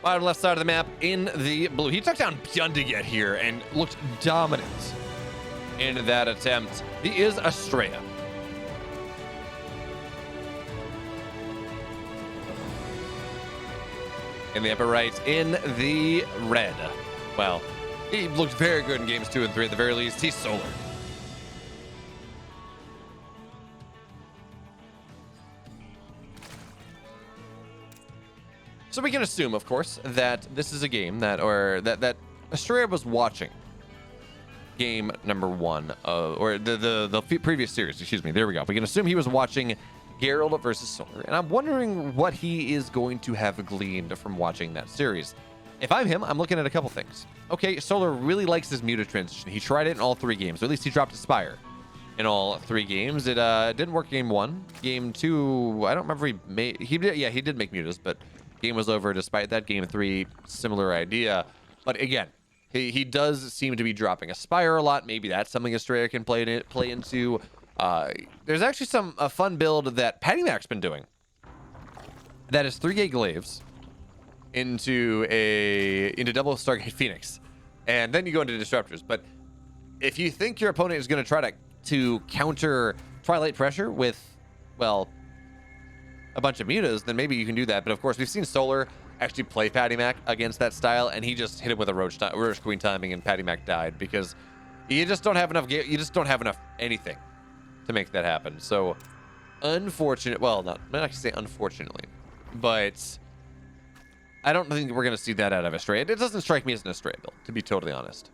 Bottom left side of the map in the blue. He took down Beyond to get here and looked dominant in that attempt. He is Astrea. In the upper right, in the red. Well, he looked very good in games 2 and 3 at the very least. He's Solar. So we can assume, of course, that this is a game that Astrea was watching game number 1 or the previous series. Excuse me. There we go. We can assume he was watching Geralt versus Solar, and I'm wondering what he is going to have gleaned from watching that series. If I'm him, I'm looking at a couple things. Okay, Solar really likes his Muta transition. He tried it in all 3 games, or at least he dropped a Spire in all 3 games. It didn't work game 1. Game 2, I don't remember he did make Mutas, but game was over despite that. Game 3, similar idea. But again, he does seem to be dropping a Spire a lot. Maybe that's something Astrea can play into. There's actually a fun build that PattyMac's been doing. That is 3-gate glaives into double Stargate Phoenix, and then you go into disruptors. But if you think your opponent is going to try to counter Twilight Pressure with, well, a bunch of mutas, then maybe you can do that. But of course, we've seen Solar actually play PattyMac against that style, and he just hit it with a Roach Queen timing, and PattyMac died because you just don't have enough. You just don't have enough anything to make that happen. So unfortunate. Well, I'm not going to say unfortunately, but I don't think we're going to see that out of Astrea. It doesn't strike me as an Astrea build, to be totally honest.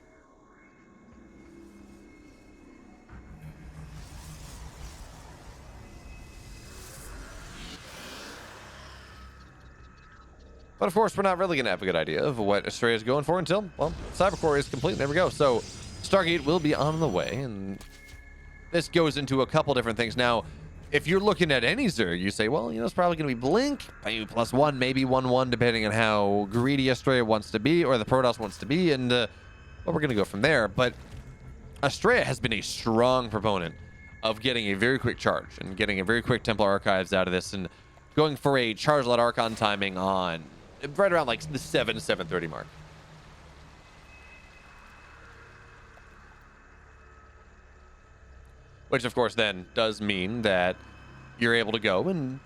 But of course, we're not really going to have a good idea of what Astrea is going for until, well, Cybercore is complete. There we go. So Stargate will be on the way, and this goes into a couple different things. Now, if you're looking at any Zerg, you say, well, it's probably going to be Blink, maybe +1, maybe 1/1, depending on how greedy Astrea wants to be, or the Protoss wants to be, and well, we're going to go from there. But Astrea has been a strong proponent of getting a very quick charge and getting a very quick Templar Archives out of this, and going for a charge-led Archon timing on right around like the 7:30 mark. Which, of course, then does mean that you're able to go and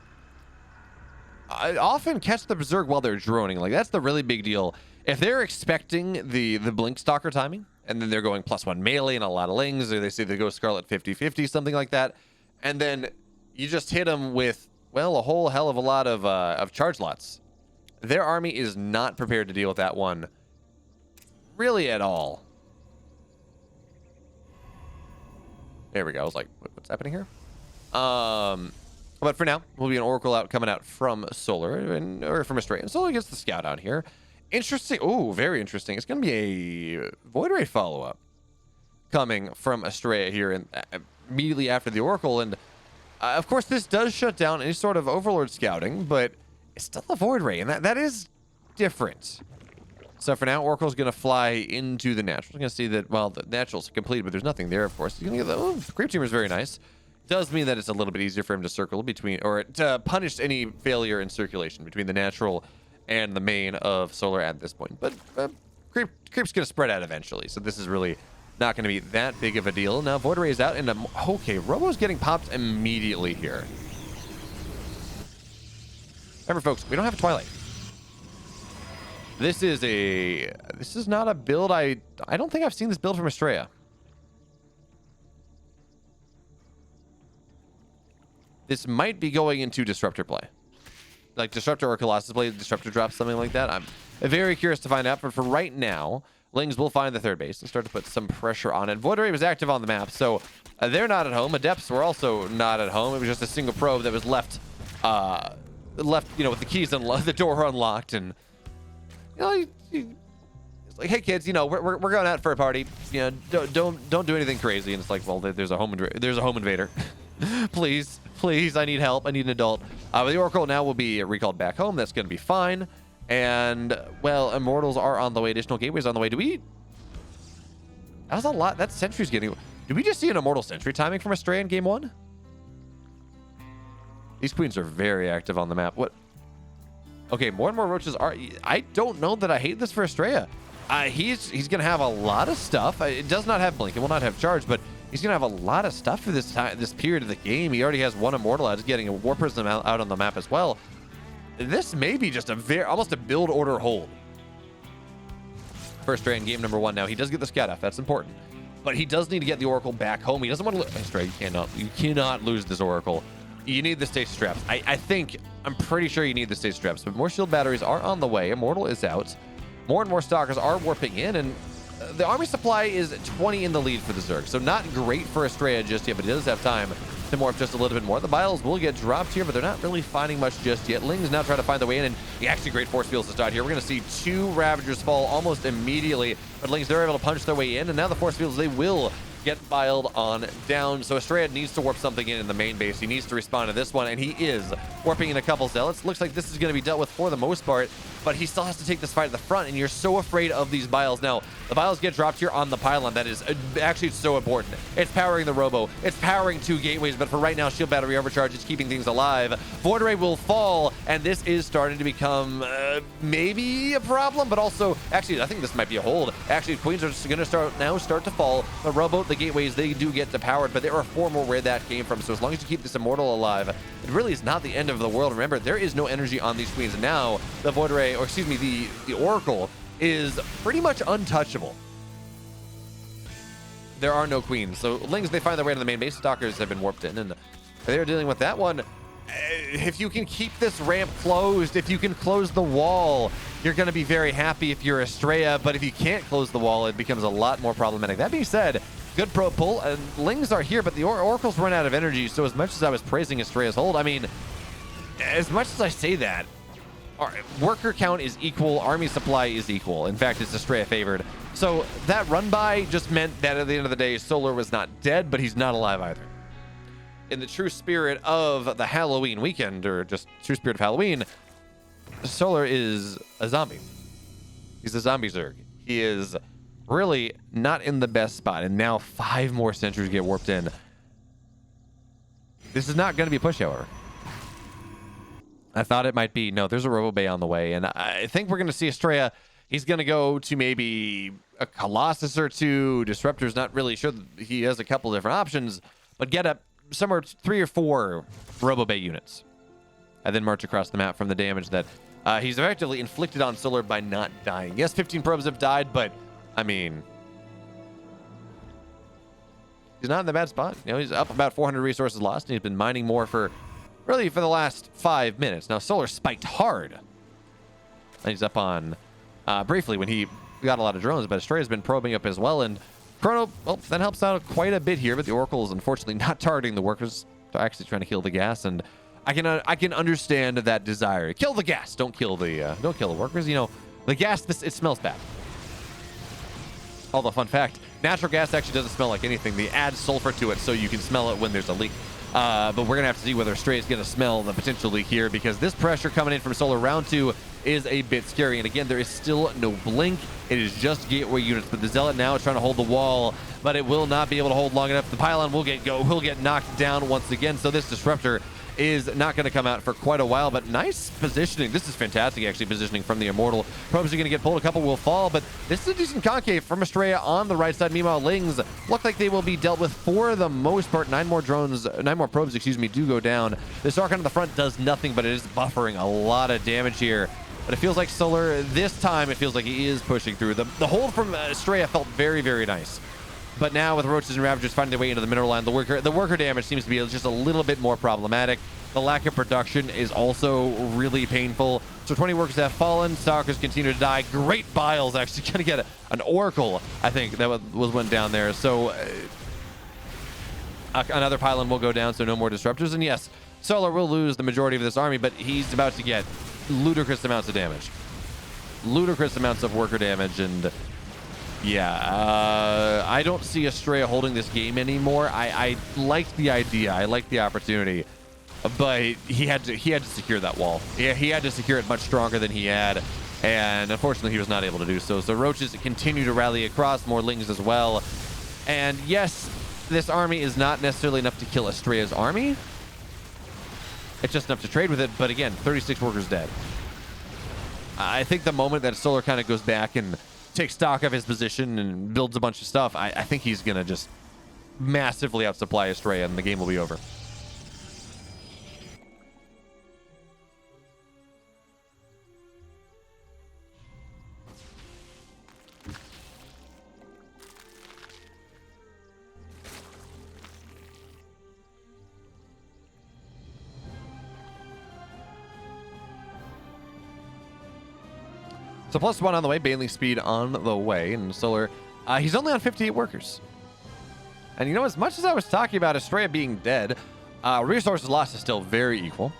often catch the Zerg while they're droning. Like, that's the really big deal. If they're expecting the Blink Stalker timing, and then they're going +1 melee and a lot of lings, or they say they go Scarlet 50/50, something like that, and then you just hit them with, well, a whole hell of a lot of charge lots. Their army is not prepared to deal with that one really at all. There we go. I was like, what's happening here? But for now, will be an Oracle coming out from Solar, or from Astrea. And Solar gets the scout out here. Interesting. Oh, very interesting. It's going to be a Void Ray follow-up coming from Astrea here immediately after the Oracle. And of course, this does shut down any sort of Overlord scouting, but it's still a Void Ray, and that is different. So for now, Oracle's going to fly into the Natural. We're going to see that, well, the Natural's complete, but there's nothing there, of course. He's going to get the Creep Teamer is very nice. Does mean that it's a little bit easier for him to circle between, or to punish any failure in circulation between the Natural and the main of Solar at this point. But Creep's going to spread out eventually, so this is really not going to be that big of a deal. Now, Void Ray is out, and okay, Robo's getting popped immediately here. Remember, folks, we don't have a Twilight. This is not a build. I don't think I've seen this build from Astrea. This might be going into Disruptor play. Like Disruptor or Colossus play, Disruptor drops, something like that. I'm very curious to find out, but for right now, Lings will find the third base and start to put some pressure on it. Void Ray was active on the map, so they're not at home. Adepts were also not at home. It was just a single probe that was left, with the keys the door unlocked, and it's like, hey kids, we're going out for a party. Don't do anything crazy. And it's like, well, there's a home invader. please, I need help. I need an adult. But the Oracle now will be recalled back home. That's going to be fine. And well, Immortals are on the way. Additional gateways on the way. That was a lot. That Sentry's getting. Did we just see an Immortal Sentry timing from Astrea in game 1? These queens are very active on the map. What? Okay, more and more roaches are... I don't know that I hate this for Astrea. He's going to have a lot of stuff. It does not have blink. It will not have charge, but he's going to have a lot of stuff for this period of the game. He already has one Immortal out. He's getting a War Prism out on the map as well. This may be just almost a build order hold. First Astrea in game number 1 now. He does get the Scout F. That's important. But he does need to get the Oracle back home. He doesn't want to lose. Astrea, you cannot lose this Oracle. You need the stasis traps. I'm pretty sure you need the stasis traps, but more shield batteries are on the way. Immortal is out. More and more stalkers are warping in, and the army supply is 20 in the lead for the Zerg. So not great for Astrea just yet, but it does have time to morph just a little bit more. The biles will get dropped here, but they're not really finding much just yet. Ling's now trying to find the way in, and actually great force fields to start here. We're going to see 2 Ravagers fall almost immediately, but Ling's, they're able to punch their way in, and now the force fields, they will get biled on down. So Astrea needs to warp something in the main base. He needs to respond to this one, and he is warping in a couple zealots. Looks like this is going to be dealt with for the most part, but he still has to take this fight at the front, and you're so afraid of these biles. Now, the biles get dropped here on the pylon. That is actually so important. It's powering the robo. It's powering 2 gateways, but for right now, shield battery overcharge is keeping things alive. Void Ray will fall, and this is starting to become maybe a problem, but also, actually, I think this might be a hold. Actually, Queens are going to start to fall. The robo, the gateways, they do get depowered, but there are 4 more where that came from. So as long as you keep this Immortal alive, it really is not the end of the world. Remember, there is no energy on these Queens, and now the Void Ray, or excuse me, the Oracle is pretty much untouchable. There are no Queens. So Lings, they find their way to the main base. Stalkers have been warped in, and they're dealing with that one. If you can keep this ramp closed, if you can close the wall, you're going to be very happy if you're Astrea, but if you can't close the wall, it becomes a lot more problematic. That being said, good pro pull, and Lings are here, but the Oracle's run out of energy, so as much as I was praising Astrea's hold, I mean, as much as I say that, our worker count is equal, army supply is equal. In fact, it's Astrea favored. So that run by just meant that at the end of the day, Solar was not dead, but he's not alive either. In the true spirit of the Halloween weekend, or just true spirit of Halloween, Solar is a zombie. He's a zombie Zerg. He is really not in the best spot, and now 5 more sentries get warped in. This is not going to be a push, however. I thought it might be. No, there's a Robo Bay on the way, and I think we're going to see Astrea. He's going to go to maybe a Colossus or 2. Disruptor's not really sure. He has a couple different options, but get up somewhere 3 or 4 Robo Bay units, and then march across the map from the damage that he's effectively inflicted on Solar by not dying. Yes, 15 probes have died, but I mean, he's not in the bad spot. You know, he's up about 400 resources lost, and he's been mining more for the last 5 minutes. Now, Solar spiked hard. And he's up on briefly when he got a lot of drones, but Astrea has been probing up as well, and Chrono, well, that helps out quite a bit here, but the Oracle is unfortunately not targeting the workers. They're actually trying to kill the gas, and I can understand that desire. Kill the gas, don't kill the workers. You know, the gas, it smells bad. Although, fun fact, natural gas actually doesn't smell like anything. They add sulfur to it so you can smell it when there's a leak. But we're going to have to see whether Astrea is going to smell the potential leak here, because this pressure coming in from Solar round 2 is a bit scary. And again, there is still no blink. It is just gateway units. But the Zealot now is trying to hold the wall, but it will not be able to hold long enough. The pylon will get knocked down once again. So this Disruptor is not going to come out for quite a while, but nice positioning. This is fantastic, actually, positioning from the Immortal. Probes are going to get pulled. A couple will fall, but this is a decent concave from Astrea on the right side. Meanwhile, Lings look like they will be dealt with for the most part. 9 more probes, excuse me, do go down. This Archon on the front does nothing, but it is buffering a lot of damage here. But it feels like Solar, this time, it feels like he is pushing through. The hold from Astrea felt very, very nice. But now with Roaches and Ravagers finding their way into the mineral line, the worker damage seems to be just a little bit more problematic. The lack of production is also really painful. So 20 workers have fallen. Stalkers continue to die. Great Biles actually going to get an Oracle, I think, that went down there. So another pylon will go down, so no more Disruptors. And yes, Solar will lose the majority of this army, but he's about to get ludicrous amounts of damage. Ludicrous amounts of worker damage, and yeah, I don't see Astrea holding this game anymore. I liked the idea. I liked the opportunity. But he had to secure that wall. Yeah, he had to secure it much stronger than he had, and unfortunately he was not able to do so. So Roaches continue to rally across, more Lings as well. And yes, this army is not necessarily enough to kill Astrea's army. It's just enough to trade with it, but again, 36 workers dead. I think the moment that Solar kind of goes back and takes stock of his position and builds a bunch of stuff, I think he's going to just massively outsupply Astrea and the game will be over. So +1 on the way, Bailey speed on the way, and Solar, he's only on 58 workers. And you know, as much as I was talking about Astrea being dead, resources lost is still very equal.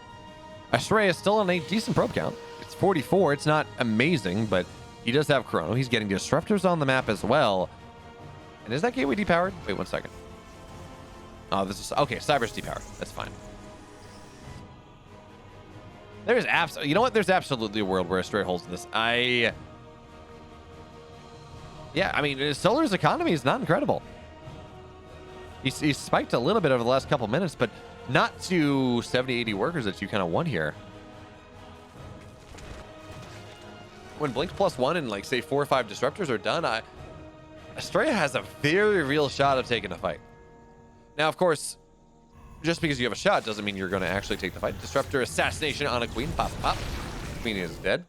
Astrea is still on a decent probe count. It's 44. It's not amazing, but he does have Chrono. He's getting disruptors on the map as well. And is that gateway depowered? Wait 1 second. Oh, this is okay. Cyber's depowered. That's fine. There's you know what? There's absolutely a world where Astrea holds this. Yeah, I mean, Solar's economy is not incredible. He's spiked a little bit over the last couple minutes, but not to 70, 80 workers that you kind of want here. When Blink's +1 and like say 4 or 5 disruptors are done, Astrea has a very real shot of taking a fight. Now, of course, just because you have a shot doesn't mean you're going to actually take the fight. Disruptor assassination on a queen. Pop, pop. Queen is dead.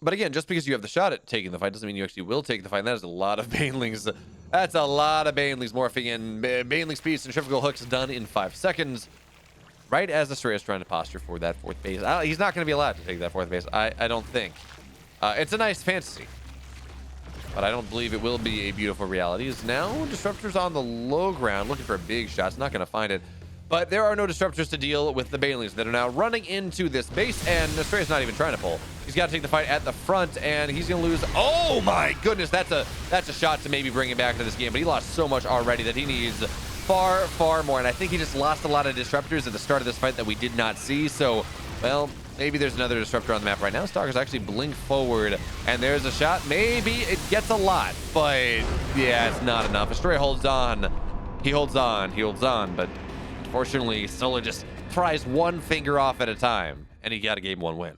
But again, just because you have the shot at taking the fight doesn't mean you actually will take the fight. And that is a lot of Banelings. That's a lot of Banelings morphing in. Baneling speed, centrifugal hooks done in 5 seconds. Right as Astrea is trying to posture for that 4th base. He's not going to be allowed to take that 4th base. I don't think. It's a nice fantasy, but I don't believe it will be a beautiful reality. Is now disruptors on the low ground looking for a big shot. It's not going to find it. But there are no disruptors to deal with the Banelings that are now running into this base, and Astrea's not even trying to pull. He's got to take the fight at the front, and he's going to lose. Oh my goodness, that's a shot to maybe bring him back to this game, but he lost so much already that he needs far, far more. And I think he just lost a lot of disruptors at the start of this fight that we did not see. So, well, maybe there's another disruptor on the map right now. Stalkers actually blink forward, and there's a shot. Maybe it gets a lot, but yeah, it's not enough. Astrea holds on. He holds on. He holds on, but unfortunately, Solar just tries one finger off at a time, and he got a game 1 win.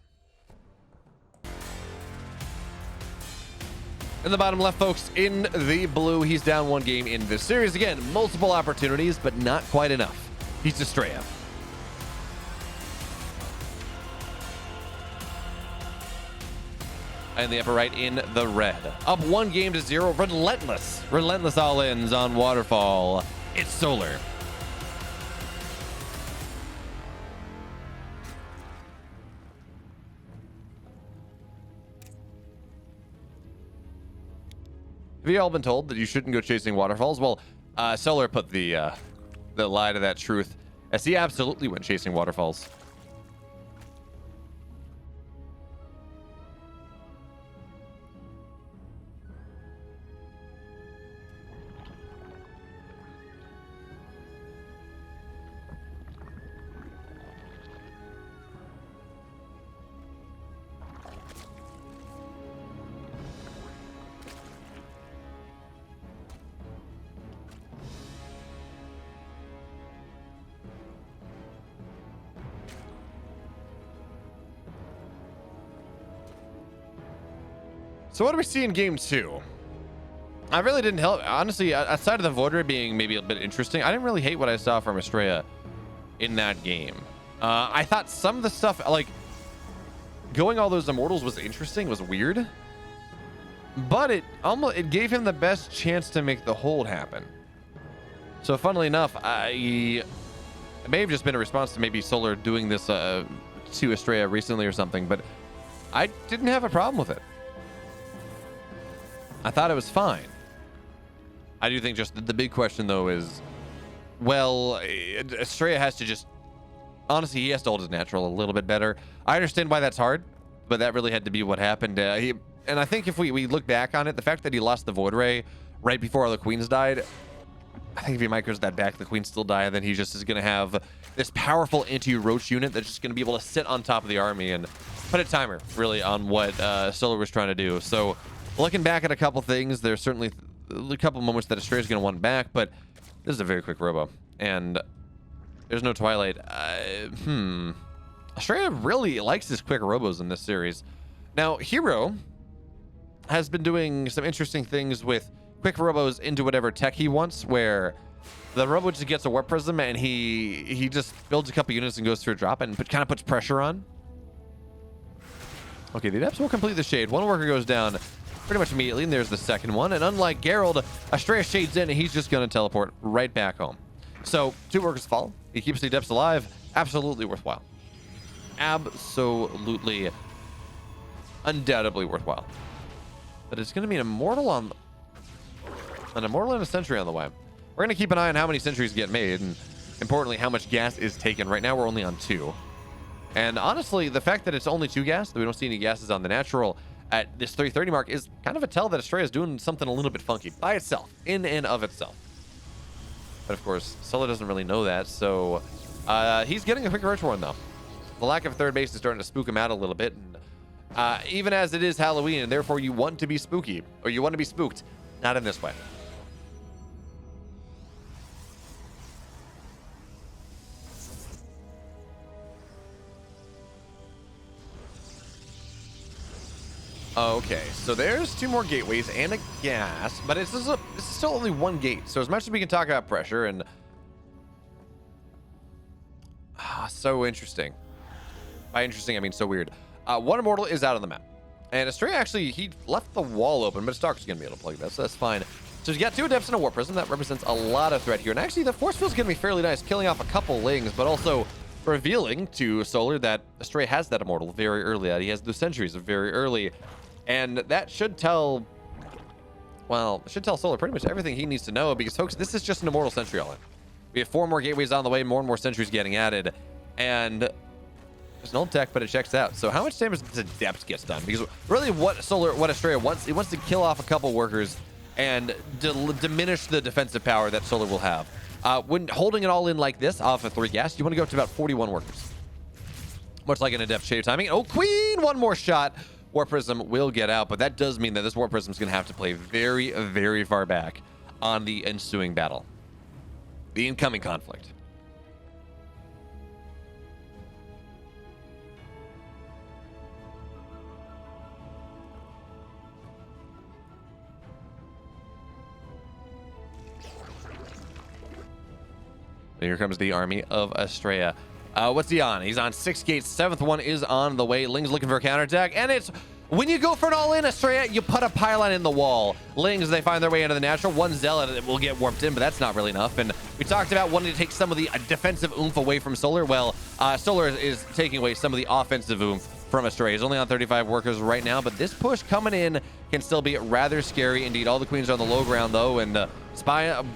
In the bottom left, folks, in the blue, he's down 1 game in this series. Again, multiple opportunities, but not quite enough. He's Astrea. And the upper right in the red. Up 1 game to 0. Relentless. Relentless all-ins on Waterfall. It's Solar. Have you all been told that you shouldn't go chasing waterfalls? Well, Solar put the lie to that truth, as he absolutely went chasing waterfalls. So what do we see in game 2? I really didn't help. Honestly, outside of the Voidray being maybe a bit interesting, I didn't really hate what I saw from Astrea in that game. I thought some of the stuff, like going all those Immortals was interesting, was weird. But it gave him the best chance to make the hold happen. So funnily enough, it may have just been a response to maybe Solar doing this to Astrea recently or something, but I didn't have a problem with it. I thought it was fine. I do think just the big question, though, is, well, Astrea has to just, honestly, he has to hold his natural a little bit better. I understand why that's hard, but that really had to be what happened. And I think if we look back on it, the fact that he lost the Void Ray right before all the queens died, I think if he micros that back, the queens still die, and then he just is going to have this powerful anti-roach unit that's just going to be able to sit on top of the army and put a timer, really, on what Solar was trying to do. So, looking back at a couple things, there's certainly a couple moments that Astrea is going to want back, but this is a very quick robo, and there's no Twilight. Astrea really likes his quick robos in this series. Now, Hero has been doing some interesting things with quick robos into whatever tech he wants, where the robo just gets a warp prism and he just builds a couple units and goes through a drop and kind of puts pressure on. Okay, the Adepts will complete the shade. One worker goes down pretty much immediately, and there's the second one. And unlike Gerald, Astrea shades in and he's just going to teleport right back home. So 2 workers fall. He keeps the Adepts alive. Absolutely worthwhile. Absolutely, undoubtedly worthwhile. But it's going to be an Immortal and a Sentry on the way. We're going to keep an eye on how many Sentries get made, and importantly, how much gas is taken. Right now, we're only on 2. And honestly, the fact that it's only 2 gas, that we don't see any gases on the natural at this 330 mark, is kind of a tell that Astrea is doing something a little bit funky by itself, in and of itself. But of course, Solo doesn't really know that, so he's getting a quick virtual one, though. The lack of third base is starting to spook him out a little bit, and even as it is Halloween, and therefore you want to be spooky, or you want to be spooked, not in this way. Okay, so there's 2 more gateways and a gas, but this is still only 1 gate. So as much as we can talk about pressure and so interesting. By interesting, I mean so weird. 1 Immortal is out of the map, and Astrea actually he left the wall open, but Stalker's gonna be able to plug that, so that's fine. So he's got 2 Adepts and a Warp Prism. That represents a lot of threat here, and actually the force field's gonna be fairly nice, killing off a couple Lings, but also revealing to Solar that Astrea has that Immortal very early. That he has the Sentries very early. And that should tell, well, it should tell Solar pretty much everything he needs to know, because, folks, this is just an Immortal Sentry all in. We have 4 more gateways on the way, more and more Sentries getting added, and there's an old tech, but it checks out. So how much damage does Adept gets done? Because really what Astrea wants, he wants to kill off a couple workers and diminish the defensive power that Solar will have. When holding it all in like this off of 3 gas, you want to go up to about 41 workers. Much like an Adept shave timing. Oh, Queen! 1 more shot. Warp Prism will get out, but that does mean that this Warp Prism is going to have to play very, very far back on the ensuing battle. The incoming conflict. And here comes the army of Astrea. What's he on? He's on 6 gates. 7th one is on the way. Ling's looking for a counterattack, and it's when you go for an all-in Astrea, you put a pylon in the wall. Lings, they find their way into the natural. 1 Zealot will get warped in, but that's not really enough. And we talked about wanting to take some of the defensive oomph away from Solar. Well, Solar is taking away some of the offensive oomph from Astrea. He's only on 35 workers right now, but this push coming in can still be rather scary indeed. All the queens are on the low ground, though, and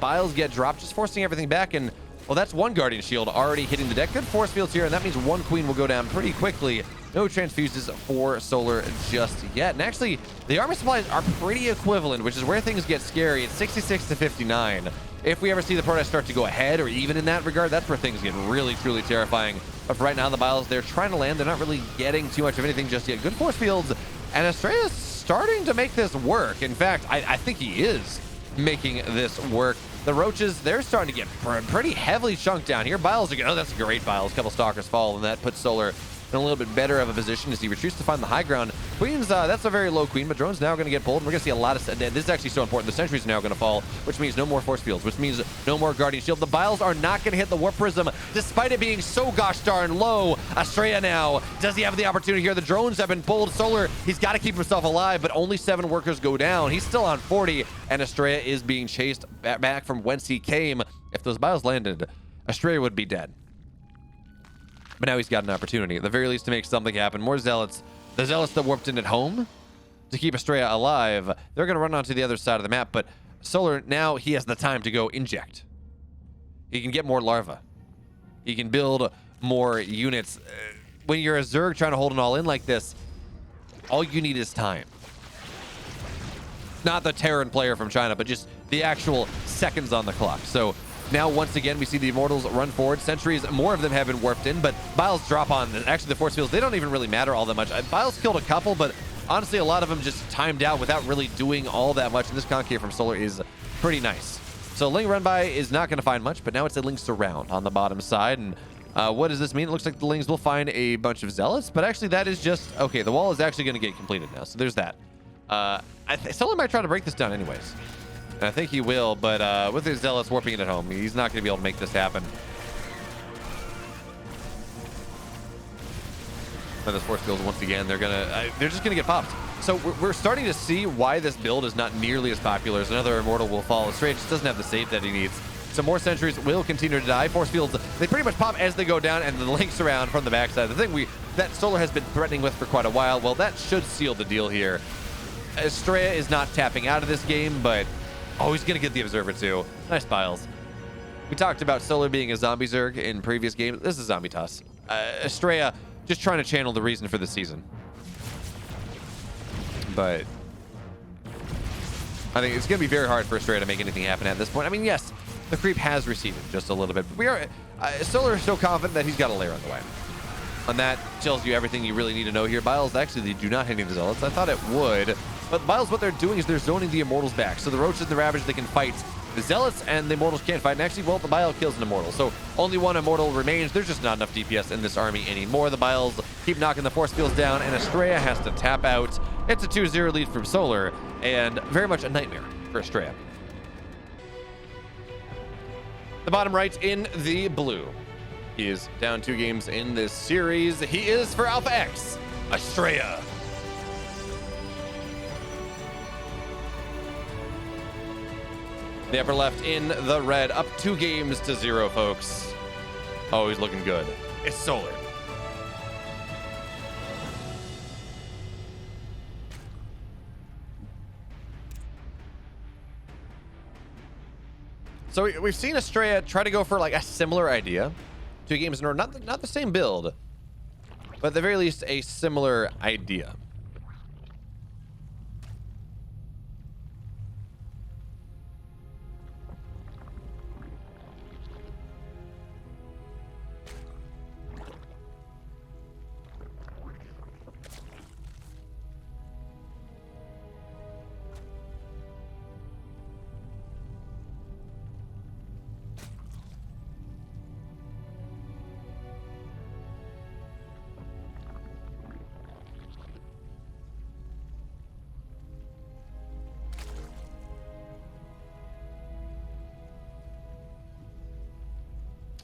Biles get dropped, just forcing everything back. And well, that's 1 Guardian Shield already hitting the deck. Good force fields here, and that means 1 Queen will go down pretty quickly. No transfuses for Solar just yet. And actually, the armor supplies are pretty equivalent, which is where things get scary. It's 66 to 59. If we ever see the Protoss start to go ahead, or even in that regard, that's where things get really, truly terrifying. But for right now, the Biles, they're trying to land. They're not really getting too much of anything just yet. Good force fields, and Astrea's starting to make this work. In fact, I think he is making this work. The Roaches, they're starting to get pretty heavily chunked down here. Biles, oh, that's great, Biles. A couple Stalkers fall, and that puts Solar in a little bit better of a position as he retreats to find the high ground. Queens, that's a very low Queen, but Drone's now going to get pulled. We're going to see a lot of... This is actually so important. The Sentries are now going to fall, which means no more Force Fields, which means no more Guardian Shield. The Biles are not going to hit the Warp Prism, despite it being so gosh darn low. Astrea now, does he have the opportunity here? The drones have been pulled. Solar, he's got to keep himself alive, but only 7 workers go down. He's still on 40, and Astrea is being chased back from whence he came. If those Biles landed, Astrea would be dead. But now he's got an opportunity, at the very least, to make something happen. More Zealots. The Zealots that warped in at home to keep Astrea alive, they're going to run onto the other side of the map. But Solar, now he has the time to go inject. He can get more larvae. He can build more units. When you're a Zerg trying to hold an all-in like this, all you need is time. Not the Terran player from China, but just the actual seconds on the clock. So now, once again, we see the Immortals run forward. Sentries, more of them have been warped in, but Biles drop on. Actually, the force fields, they don't even really matter all that much. Biles killed a couple, but honestly, a lot of them just timed out without really doing all that much, and this concave from Solar is pretty nice. So Ling run by is not going to find much, but now it's a Ling surround on the bottom side, and What does this mean? It looks like the Lings will find a bunch of Zealots, but actually that is just... Okay, the wall is actually going to get completed now, so there's that. Someone might try to break this down anyways. And I think he will, but with his Zealots warping it at home, he's not going to be able to make this happen. And this force field, once again, they're just gonna get popped. So we're starting to see why this build is not nearly as popular as another Immortal will fall. Astrea just doesn't have the save that he needs. Some more sentries will continue to die. Force fields, they pretty much pop as they go down, and the links around from the backside. The thing that Solar has been threatening with for quite a while, well, that should seal the deal here. Astrea is not tapping out of this game, but he's gonna get the Observer too. Nice Biles. We talked about Solar being a zombie Zerg in previous games. This is zombie toss. Astrea just trying to channel the reason for the season. But I think it's going to be very hard for Astrea to make anything happen at this point. I mean, yes, the creep has receded just a little bit, but Solar is so confident that he's got a lair on the way. And that tells you everything you really need to know here. Biles, actually, they do not hit any of the Zealots. I thought it would. But Biles, what they're doing is they're zoning the Immortals back. So the Roaches and the Ravage, they can fight. The Zealots and the Immortals can't fight. And actually, well, the Bile kills an Immortal. So only one Immortal remains. There's just not enough DPS in this army anymore. The Biles keep knocking the force fields down, and Astrea has to tap out. It's a 2-0 lead from Solar, and very much a nightmare for Astrea. The bottom right in the blue. He is down 2 games in this series. He is for AlphaX, Astrea. The upper left in the red, up 2 games to 0, folks. Oh, he's looking good. It's Solar. So we've seen Astrea try to go for like a similar idea. 2 games in a row, not the same build, but at the very least a similar idea.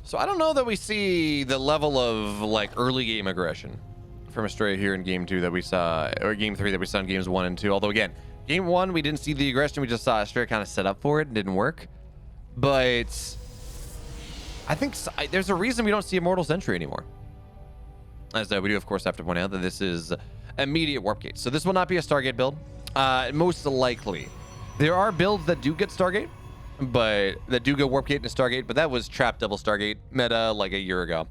So I don't know that we see the level of like early game aggression from Astrea here in game 2 that we saw, or game 3 that we saw in games 1 and 2. Although again, game 1 we didn't see the aggression. We just saw Astrea kind of set up for it and didn't work. But I think there's a reason we don't see Immortal Sentry anymore. As we do, of course, have to point out that this is immediate warp gate. So this will not be a Stargate build, most likely. There are builds that do get Stargate, but that do go warp gate and Stargate, but that was trap double Stargate meta like a year ago.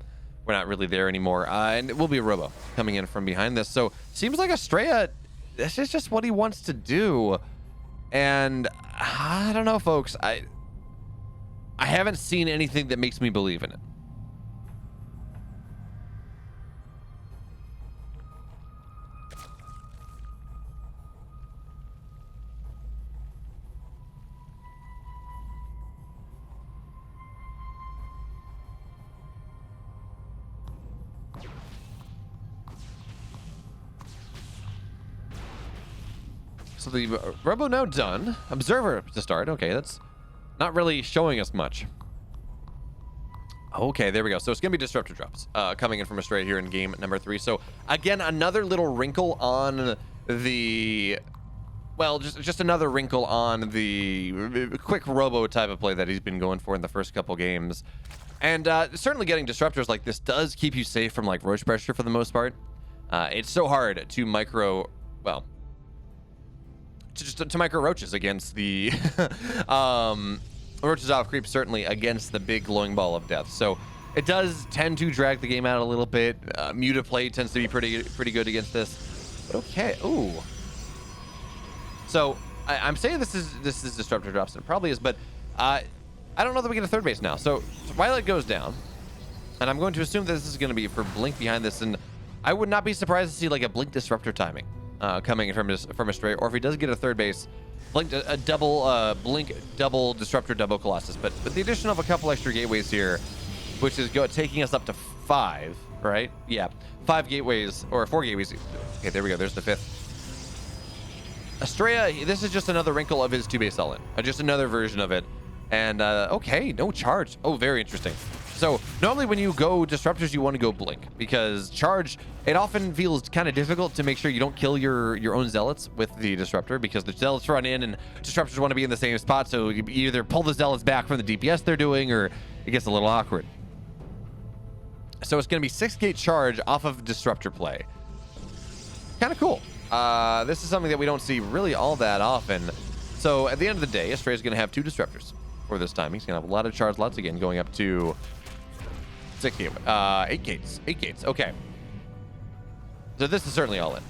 We're not really there anymore, and it will be a Robo coming in from behind this. So seems like Astrea, this is just what he wants to do, and I don't know, folks. I haven't seen anything that makes me believe in it. So the Robo now done. Observer to start. Okay, that's not really showing us much. Okay, there we go. So it's going to be Disruptor drops coming in from Astrea here in game number 3. So again, another little wrinkle on the... Well, just another wrinkle on the quick Robo type of play that he's been going for in the first couple games. And certainly getting Disruptors like this does keep you safe from like Roach pressure for the most part. It's so hard to micro... Well... to micro roaches against the roaches off creep, certainly against the big glowing ball of death. So it does tend to drag the game out a little bit. Muta play tends to be pretty good against this. But okay, ooh. So I'm saying this is Disruptor drops, and it probably is, but I don't know that we get a third base now. So Twilight goes down, and I'm going to assume that this is going to be for Blink behind this, and I would not be surprised to see like a Blink Disruptor timing coming in from Astrea, or if he does get a third base, Blink a double Blink double Disruptor double Colossus. But with the addition of a couple extra gateways here, which is taking us up to 5, right? Yeah, 5 gateways, or 4 gateways. Okay, there we go. There's the 5th. Astrea, this is just another wrinkle of his 2-base all-in. Just another version of it. And, okay, no charge. Oh, very interesting. So, normally when you go disruptors, you want to go blink. Because charge, it often feels kind of difficult to make sure you don't kill your own zealots with the disruptor. Because the zealots run in and disruptors want to be in the same spot. So, you either pull the zealots back from the DPS they're doing, or it gets a little awkward. So, it's going to be 6-gate charge off of disruptor play. Kind of cool. This is something that we don't see really all that often. So at the end of the day, Astrea is going to have 2 disruptors for this time. He's going to have a lot of charge lots again, going up to 8 gates. 8 gates. Okay. So this is certainly all in.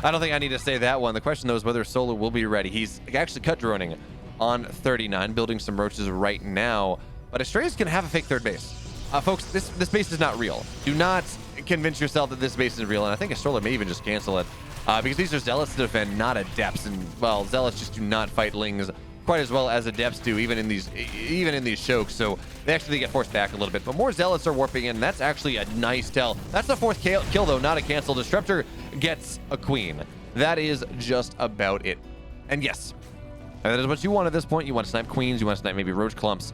I don't think I need to say that one. The question, though, is whether Solar will be ready. He's actually cut droning on 39, building some roaches right now. But Astrea's going to have a fake 3rd base. Folks, this base is not real. Do not convince yourself that this base is real, and I think a Solar may even just cancel it, because these are Zealots to defend, not Adepts, and, well, Zealots just do not fight Lings quite as well as Adepts do, even in these chokes, so they actually get forced back a little bit. But more Zealots are warping in, and that's actually a nice tell. That's the 4th kill, though, not a cancel. Disruptor gets a Queen. That is just about it. And yes, that is what you want at this point. You want to snipe Queens, you want to snipe maybe Roach Clumps.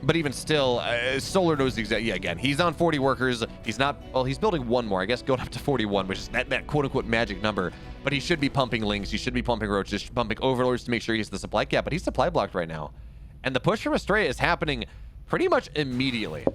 But even still, Solar knows exactly. Yeah, again, he's on 40 workers. He's not. Well, he's building 1 more, I guess, going up to 41, which is that quote-unquote magic number. But he should be pumping Lings. He should be pumping Roaches, pumping Overlords to make sure he's the supply cap. But he's supply blocked right now. And the push from Astrea is happening pretty much immediately.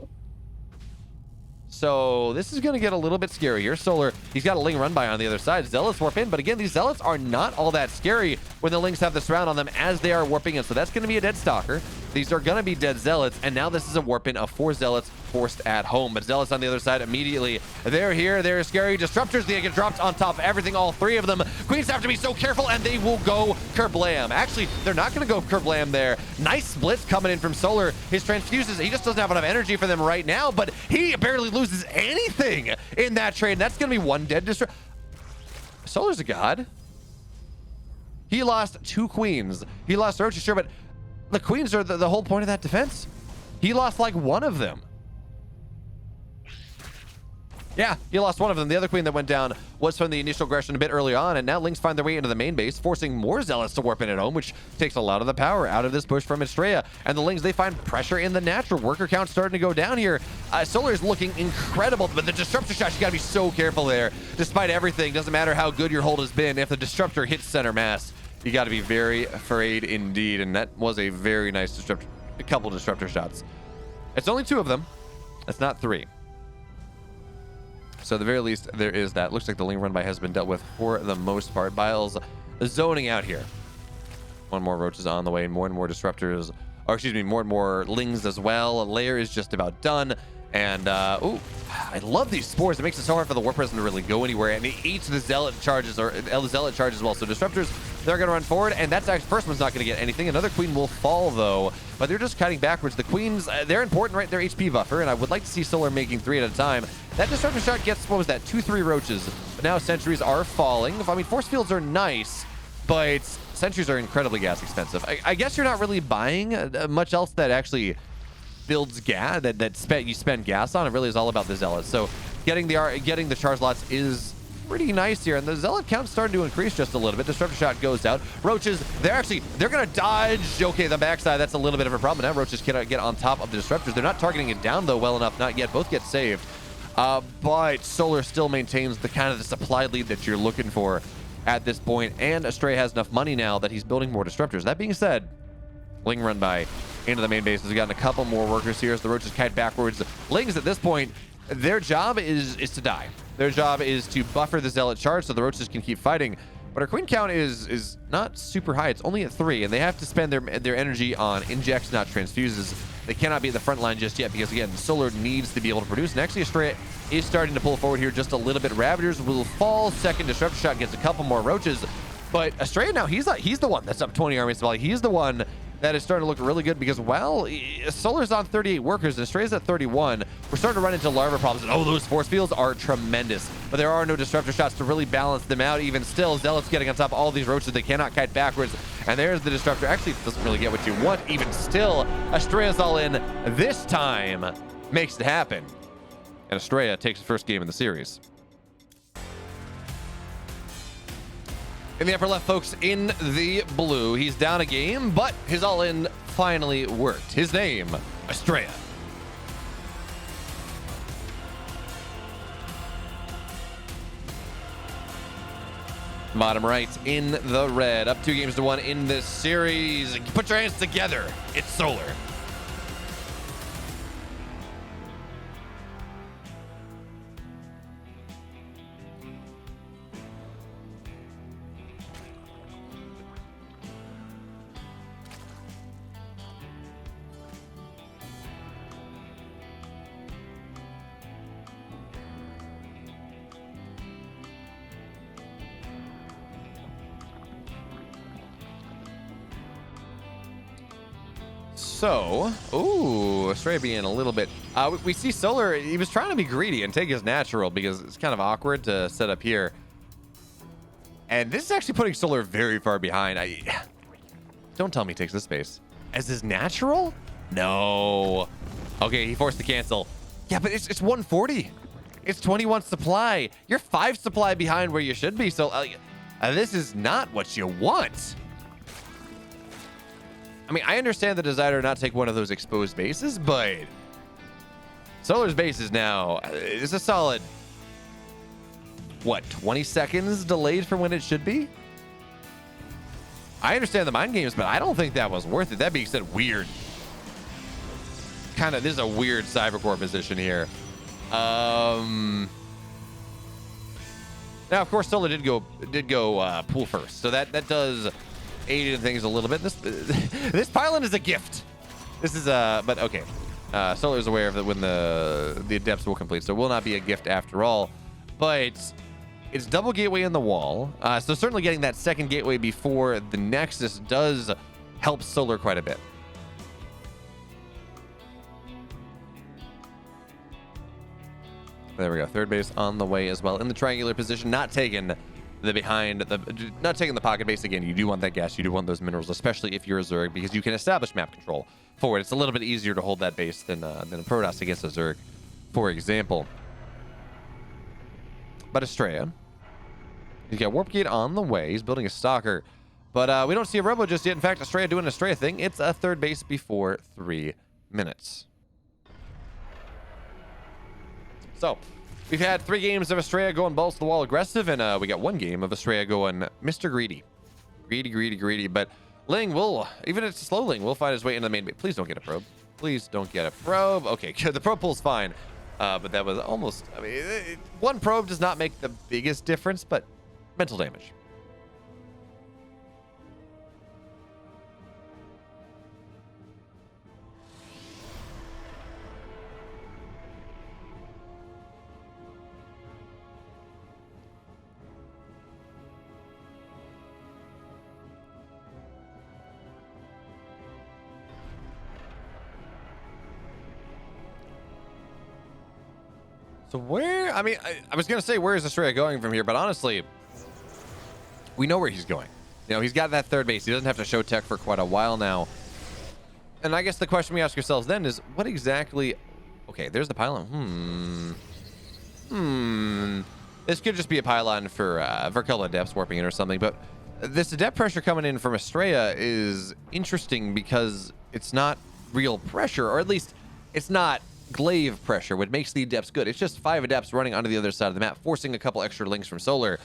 So this is going to get a little bit scary here. Solar, he's got a Ling run by on the other side. Zealots warp in, but again, these Zealots are not all that scary when the Lings have the surround on them as they are warping in. So that's going to be a dead Stalker. These are going to be dead Zealots, and now this is a warp in of 4 Zealots forced at home. But Zealots on the other side immediately. They're here. They're scary. Disruptors, they get dropped on top of everything, all 3 of them. Queens have to be so careful, and they will go kerblam. Actually, they're not going to go kerblam there. Nice splits coming in from Solar. His transfuses, he just doesn't have enough energy for them right now, but he barely loses anything in that trade. That's going to be 1 dead disruptor. Solar's a god. He lost 2 Queens. He lost Roach, sure, but the Queens are the whole point of that defense. He lost like 1 of them. Yeah, he lost 1 of them. The other Queen that went down was from the initial aggression a bit early on, and now Lings find their way into the main base, forcing more Zealots to warp in at home, which takes a lot of the power out of this push from Astrea. And the Lings, they find pressure in the natural. Worker count starting to go down here. Solar is looking incredible, but the Disruptor shot, you gotta be so careful there. Despite everything, doesn't matter how good your hold has been, if the Disruptor hits center mass, you got to be very afraid indeed, and that was a very nice disruptor, a couple disruptor shots. It's only 2 of them. It's not 3. So at the very least, there is that. Looks like the Ling run by has been dealt with for the most part. Biles zoning out here. 1 more Roaches on the way, more and more disruptors, or excuse me, more and more Lings as well. A layer is just about done. And, ooh, I love these spores. It makes it so hard for the Warp Presence to really go anywhere. And he eats the Zealot charges, or the Zealot charge as well. So Disruptors, they're going to run forward. And that's actually, first one's not going to get anything. Another Queen will fall, though. But they're just cutting backwards. The Queens, they're important, right? They're HP buffer. And I would like to see Solar making 3 at a time. That Disruptor shot gets, what was that, 2-3 Roaches. But now Sentries are falling. I mean, Force Fields are nice, but Sentries are incredibly gas expensive. I guess you're not really buying much else that actually builds gas you spend gas on. It really is all about the Zealots. So getting the charge lots is pretty nice here, and the Zealot count's starting to increase just a little bit. Disruptor shot goes out. Roaches, they're gonna dodge. Okay, the backside, that's a little bit of a problem. Now Roaches cannot get on top of the Disruptors. They're not targeting it down though well enough. Not yet. Both get saved. But Solar still maintains the kind of the supply lead that you're looking for at this point, and Astrea has enough money now that he's building more Disruptors. That being said, Ling run by into the main base. We've gotten a couple more workers here as the Roaches kite backwards. Lings at this point, their job is to die. Their job is to buffer the Zealot charge so the Roaches can keep fighting. But our Queen count is not super high. It's only at 3, and they have to spend their energy on injects, not transfuses. They cannot be at the front line just yet because, again, Solar needs to be able to produce. And actually, Astrea is starting to pull forward here just a little bit. Ravagers will fall. Second Disruptor shot gets a couple more Roaches. But Astrea now, he's the one that's up 20 armies. He's the one that is starting to look really good because, well, Solar's on 38 workers and Astrea's at 31. We're starting to run into larva problems. And, oh, those force fields are tremendous. But there are no Disruptor shots to really balance them out. Even still, Zealot's getting on top of all these Roaches. They cannot kite backwards. And there's the disruptor. Actually, it doesn't really get what you want. Even still, Astrea's all in this time. Makes it happen. And Astrea takes the first game in the series. In the upper left, folks, in the blue, he's down a game, but his all-in finally worked. His name, Astrea. Bottom right in the red, up 2-1 in this series. Put your hands together. It's Solar. So, ooh, Astrea being a little bit. We see Solar. He was trying to be greedy and take his natural because it's kind of awkward to set up here. And this is actually putting Solar very far behind. Don't tell me he takes this space as his natural. No. Okay, he forced the cancel. Yeah, but it's 140. It's 21 supply. You're 5 supply behind where you should be. So this is not what you want. I mean, I understand the desire to not take one of those exposed bases, but Solar's base is now is a solid, what, 20 seconds delayed from when it should be? I understand the mind games, but I don't think that was worth it. That being said, weird. This is a weird Cybercore position here. Now, of course, Solar did go pool first, so that does aid in things a little bit. This pylon is a gift. This is but okay. Solar is aware of that when the adepts will complete, so it will not be a gift after all. But it's double gateway in the wall, so certainly getting that second gateway before the Nexus does help Solar quite a bit. There we go. Third base on the way as well in the triangular position, not taking the pocket base again. You do want that gas, you do want those minerals, especially if you're a Zerg, because you can establish map control forward. It's a little bit easier to hold that base than a Protoss against a Zerg, for example. But Astrea, he's got Warp Gate on the way. He's building a Stalker, but we don't see a Robo just yet. In fact, Astrea doing an Astrea thing. It's a third base before 3 minutes. So we've had 3 games of Astrea going balls to the wall aggressive, and we got 1 game of Astrea going Mr. Greedy. Greedy. But Ling will, even if it's a slow Ling, will find his way into the main base. Please don't get a probe. Please don't get a probe. Okay, the probe pull's fine. But that was almost, I mean, 1 probe does not make the biggest difference, but mental damage. So where, I mean, I was going to say, where is Astrea going from here? But honestly, we know where he's going. You know, he's got that third base. He doesn't have to show tech for quite a while now. And I guess the question we ask ourselves then is, what exactly... Okay, there's the pylon. This could just be a pylon for a couple of adepts warping in or something. But this adept pressure coming in from Astrea is interesting because it's not real pressure, or at least it's not glaive pressure, what makes the adepts good. It's just 5 adepts running onto the other side of the map, forcing a couple extra links from Solar.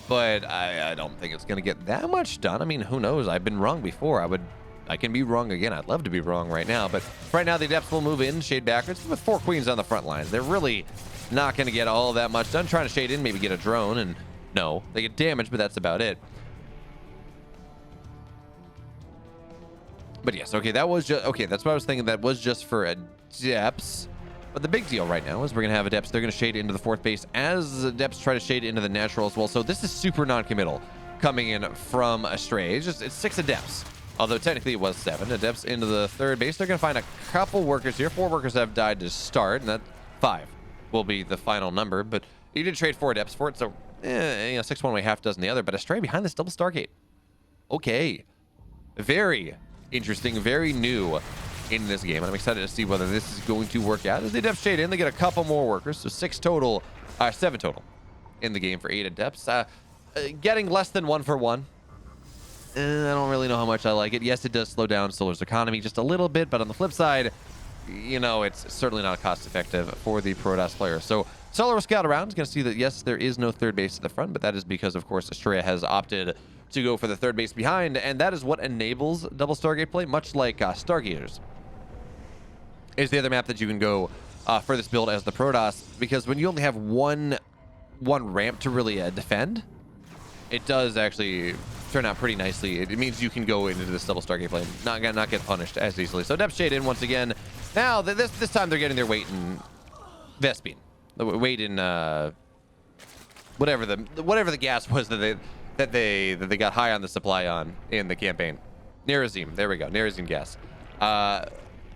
But I don't think it's going to get that much done. I mean, who knows? I've been wrong before. I can be wrong again. I'd love to be wrong right now. But right now, the adepts will move in, shade backwards with 4 queens on the front lines. They're really not going to get all that much done. Trying to shade in, maybe get a drone, and no, they get damaged, but that's about it. But yes, okay, that was just, okay, that's what I was thinking. That was just for adepts. But the big deal right now is we're going to have adepts. They're going to shade into the 4th base as adepts try to shade into the natural as well. So this is super non-committal coming in from Astrea. It's 6 adepts. Although technically it was 7 adepts into the 3rd base. They're going to find a couple workers here. 4 workers have died to start, and that 5 will be the final number. But you did trade 4 adepts for it, so 6 one way, half dozen the other. But Astrea behind this double Stargate. Okay. very interesting, very new in this game, and I'm excited to see whether this is going to work out. As they depth shade in, they get a couple more workers, so 7 total in the game for 8 adepts. Getting less than 1 for 1. I don't really know how much I like it. Yes, it does slow down Solar's economy just a little bit, but on the flip side, you know, it's certainly not cost effective for the Protoss player. So Solar will scout around. He's going to see that, yes, there is no third base at the front, but that is because, of course, Astrea has opted to go for the third base behind, and that is what enables double Stargate play, much like Stargaters. Is the other map that you can go for this build as the Protoss, because when you only have one ramp to really defend, it does actually turn out pretty nicely. It means you can go into this double Stargate play and not get punished as easily. So depth shade in once again. Now this time they're getting their weight in Vespine, the weight in whatever the gas was that they got high on the supply on in the campaign. Nerazine, there we go, Nerazine gas.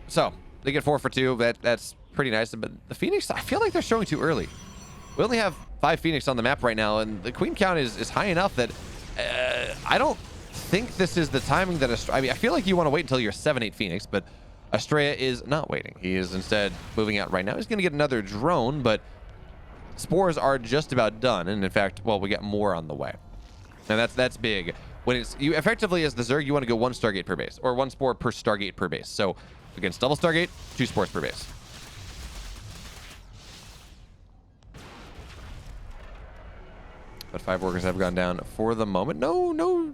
So they get 4 for 2. That's pretty nice. But the Phoenix, I feel like they're showing too early. We only have 5 Phoenix on the map right now, and the Queen count is high enough that I don't think this is the timing that I mean, I feel like you want to wait until you're 7-8 Phoenix, but Astrea is not waiting. He is instead moving out right now. He's going to get another drone, but spores are just about done, and in fact, well, we got more on the way. And that's big. When it's you effectively as the Zerg, you want to go 1 Stargate per base, or 1 spore per Stargate per base. So against double Stargate, 2 spores per base. But 5 workers have gone down for the moment. No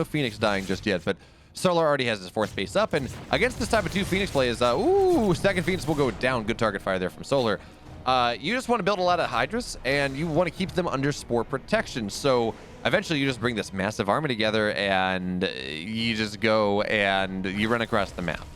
Phoenix dying just yet, but Solar already has his 4th base up, and against this type of 2 Phoenix play is, ooh, 2nd Phoenix will go down. Good target fire there from Solar. You just want to build a lot of Hydras, and you want to keep them under spore protection, so eventually you just bring this massive army together, and you just go and you run across the map.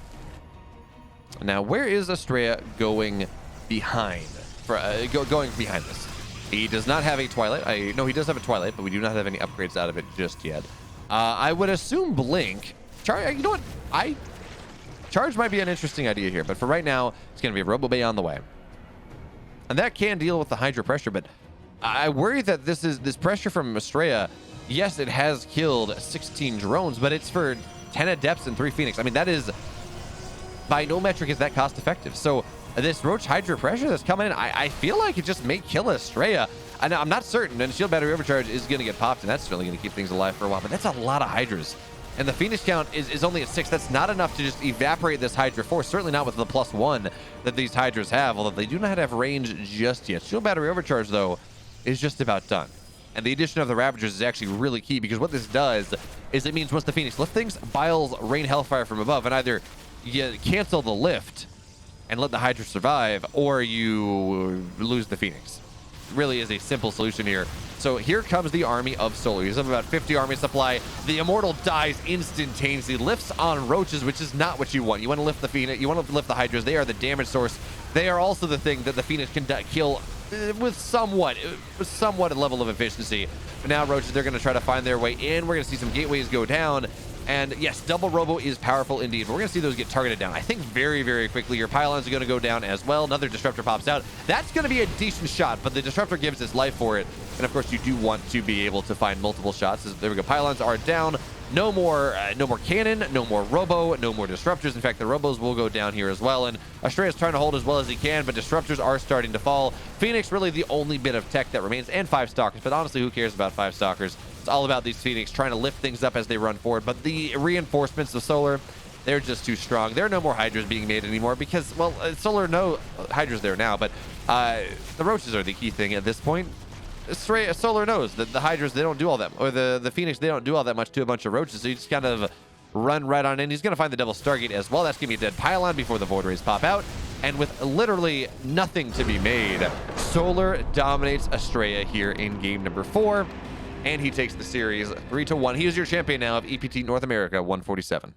Now, where is Astrea going behind? Going behind this? He does not have a Twilight. No, he does have a Twilight, but we do not have any upgrades out of it just yet. I would assume Blink. You know what? Charge might be an interesting idea here, but for right now, it's going to be a Robo Bay on the way. And that can deal with the Hydra pressure, but I worry that this pressure from Astrea, yes, it has killed 16 drones, but it's for 10 Adepts and 3 Phoenix. I mean, that is, by no metric is that cost effective. So this Roach Hydra pressure that's coming in, I feel like it just may kill Astrea. And I'm not certain, and Shield Battery Overcharge is going to get popped, and that's really going to keep things alive for a while, but that's a lot of Hydras. And the Phoenix count is only at 6. That's not enough to just evaporate this Hydra force, certainly not with the +1 that these Hydras have, although they do not have range just yet. Shield Battery Overcharge, though, is just about done. And the addition of the Ravagers is actually really key, because what this does is it means once the Phoenix lift things, Biles rain Hellfire from above, and either you cancel the lift and let the Hydra survive, or you lose the Phoenix. Really is a simple solution here. So here comes the army of Solar. He's up about 50 army supply. The Immortal dies instantaneously, lifts on Roaches, which is not what you want. You want to lift the Phoenix, you want to lift the Hydras. They are the damage source. They are also the thing that the Phoenix can kill with somewhat a level of efficiency. But now Roaches, they're going to try to find their way in. We're going to see some gateways go down. And yes, double Robo is powerful indeed, but we're going to see those get targeted down. I think very, very quickly. Your pylons are going to go down as well. Another Disruptor pops out. That's going to be a decent shot, but the Disruptor gives its life for it. And of course, you do want to be able to find multiple shots. There we go. Pylons are down. No more cannon, no more Robo, no more Disruptors. In fact, the Robos will go down here as well. And Astrea is trying to hold as well as he can, but Disruptors are starting to fall. Phoenix really the only bit of tech that remains, and 5 Stalkers. But honestly, who cares about 5 Stalkers? It's all about these Phoenix trying to lift things up as they run forward. But the reinforcements of Solar, they're just too strong. There are no more Hydras being made anymore because, well, Solar, no Hydras there now, but the Roaches are the key thing at this point. Solar knows that the Hydras, they don't do all that, or the Phoenix, they don't do all that much to a bunch of Roaches, so you just kind of run right on in. He's going to find the double Stargate as well. That's going to be a dead pylon before the Void Rays pop out. And with literally nothing to be made, Solar dominates Astrea here in game number 4. And he takes the series 3-1. He is your champion now of EPT North America 147.